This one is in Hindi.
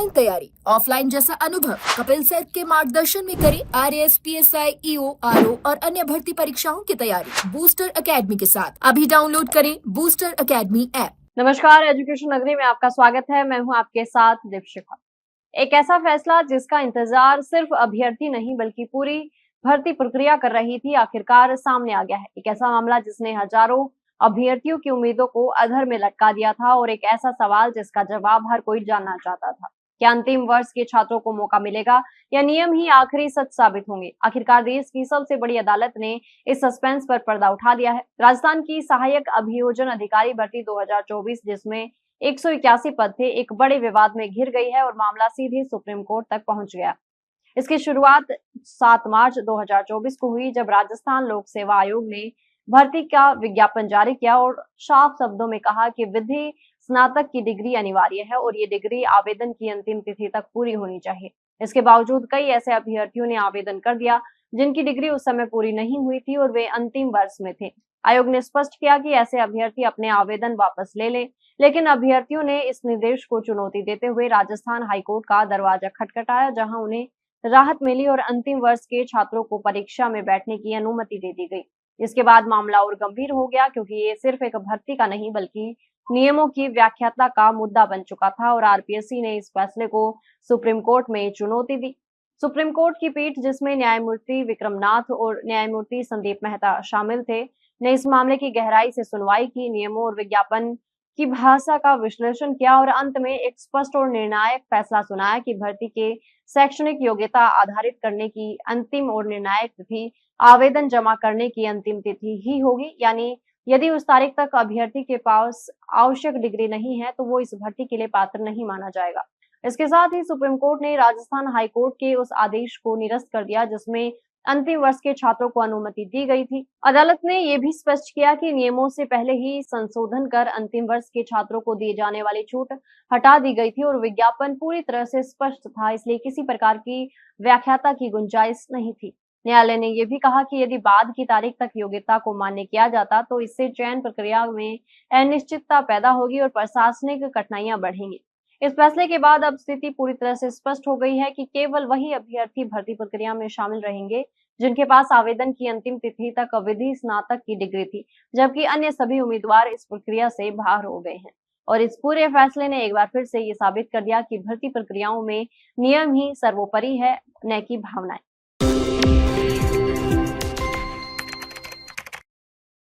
ऑनलाइन तैयारी, ऑफलाइन जैसा अनुभव कपिल सेठ के मार्गदर्शन में करें आरएएस, पीएसआई, ईओ, आरओ और अन्य भर्ती परीक्षाओं की तैयारी बूस्टर एकेडमी के साथ। अभी डाउनलोड करें बूस्टर एकेडमी ऐप। नमस्कार, एजुकेशन नगरी में आपका स्वागत है। मैं हूं आपके साथ दीपशिखा। एक ऐसा फैसला जिसका इंतजार सिर्फ अभ्यर्थी नहीं बल्कि पूरी भर्ती प्रक्रिया कर रही थी, आखिरकार सामने आ गया है। एक ऐसा मामला जिसने हजारों अभ्यर्थियों की उम्मीदों को अधर में लटका दिया था और एक ऐसा सवाल जिसका जवाब हर कोई जानना चाहता था। क्या अंतिम वर्ष के छात्रों को मौका मिलेगा या नियम ही आखिरी सच साबित होंगे? आखिरकार देश की सबसे बड़ी अदालत ने इस सस्पेंस पर पर्दा उठा दिया है। राजस्थान की सहायक अभियोजन अधिकारी भर्ती 2024, जिसमें 181 पद थे, एक बड़े विवाद में घिर गई है और मामला सीधे सुप्रीम कोर्ट तक पहुंच गया। इसकी शुरुआत 7 मार्च 2024 को हुई, जब राजस्थान लोक सेवा आयोग ने भर्ती का विज्ञापन जारी किया और साफ शब्दों में कहा कि विधि स्नातक की डिग्री अनिवार्य है और ये डिग्री आवेदन की अंतिम तिथि तक पूरी होनी चाहिए। इसके बावजूद कई ऐसे अभ्यर्थियों ने आवेदन कर दिया जिनकी डिग्री उस समय पूरी नहीं हुई थी और वे अंतिम वर्ष में थे। आयोग ने स्पष्ट किया कि ऐसे अभ्यर्थी अपने आवेदन वापस ले लें, लेकिन अभ्यर्थियों ने इस निर्देश को चुनौती देते हुए राजस्थान हाईकोर्ट का दरवाजा खटखटाया, जहां उन्हें राहत मिली और अंतिम वर्ष के छात्रों को परीक्षा में बैठने की अनुमति दे दी गई। इसके बाद मामला और गंभीर हो गया, क्योंकि ये सिर्फ एक भर्ती का नहीं बल्कि नियमों की व्याख्याता का मुद्दा बन चुका था और आरपीएससी ने इस फैसले को सुप्रीम कोर्ट में चुनौती दी। सुप्रीम कोर्ट की पीठ, जिसमें न्यायमूर्ति विक्रमनाथ और न्यायमूर्ति संदीप मेहता शामिल थे, ने इस मामले की गहराई से सुनवाई की, नियमों और विज्ञापन की भाषा का विश्लेषण किया और अंत में एक स्पष्ट और निर्णायक फैसला सुनाया कि भर्ती के शैक्षणिक योग्यता आधारित करने की अंतिम और निर्णायक तिथि आवेदन जमा करने की अंतिम तिथि ही होगी। यानी यदि उस तारीख तक अभ्यर्थी के पास आवश्यक डिग्री नहीं है तो वो इस भर्ती के लिए पात्र नहीं माना जाएगा। इसके साथ ही सुप्रीम कोर्ट ने राजस्थान हाईकोर्ट के उस आदेश को निरस्त कर दिया जिसमें अंतिम वर्ष के छात्रों को अनुमति दी गई थी। अदालत ने यह भी स्पष्ट किया कि नियमों से पहले ही संशोधन कर अंतिम वर्ष के छात्रों को दिए जाने वाली छूट हटा दी गई थी और विज्ञापन पूरी तरह से स्पष्ट था, इसलिए किसी प्रकार की व्याख्याता की गुंजाइश नहीं थी। न्यायालय ने यह भी कहा कि यदि बाद की तारीख तक योग्यता को मान्य किया जाता तो इससे चयन प्रक्रिया में अनिश्चितता पैदा होगी और प्रशासनिक कठिनाइयां बढ़ेंगी। इस फैसले के बाद अब स्थिति पूरी तरह से स्पष्ट हो गई है कि केवल वही अभ्यर्थी भर्ती प्रक्रिया में शामिल रहेंगे जिनके पास आवेदन की अंतिम तिथि तक विधि स्नातक की डिग्री थी, जबकि अन्य सभी उम्मीदवार इस प्रक्रिया से बाहर हो गए हैं। और इस पूरे फैसले ने एक बार फिर से ये साबित कर दिया कि भर्ती प्रक्रियाओं में नियम ही सर्वोपरि है, न कि भावनाएं।